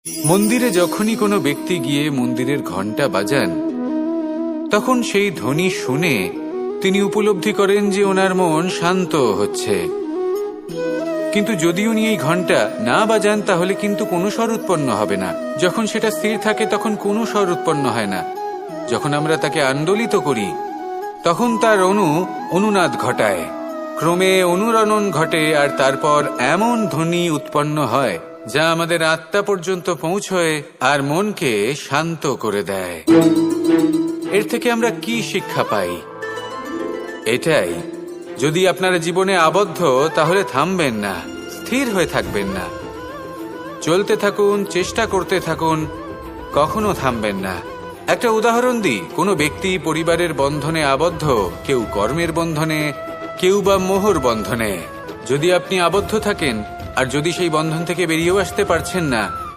মন্দিরে যখনই কোনো ব্যক্তি গিয়ে মন্দিরের ঘণ্টা বাজান, তখন সেই ধ্বনি শুনে তিনি উপলব্ধি করেন যে ওনার মন শান্ত হচ্ছে। কিন্তু যদি উনি এই ঘণ্টা না বাজান তাহলে কিন্তু কোনো স্বর উৎপন্ন হবে না। যখন সেটা স্থির থাকে তখন কোনো স্বর উৎপন্ন হয় না। যখন আমরা তাকে আন্দোলিত করি তখন তার অনুনাদ ঘটায়, ক্রমে অনুরণন ঘটে, আর তারপর এমন ধ্বনি উৎপন্ন হয় যা আমাদের আত্মা পর্যন্ত পৌঁছয় আর মনকে শান্ত করে দেয়। এর থেকে আমরা কি শিক্ষা পাই? এটাই, যদি আপনারা জীবনে আবদ্ধ তাহলে থামবেন না, স্থির হয়ে থাকবেন না, চলতে থাকুন, চেষ্টা করতে থাকুন, কখনো থামবেন না। একটা উদাহরণ দিই, কোনো ব্যক্তি পরিবারের বন্ধনে আবদ্ধ, কেউ কর্মের বন্ধনে, কেউ বা মোহর বন্ধনে। যদি আপনি আবদ্ধ থাকেন আর যদি সেই বন্ধন থেকে বেরিয়েও আসতে পারছেন না,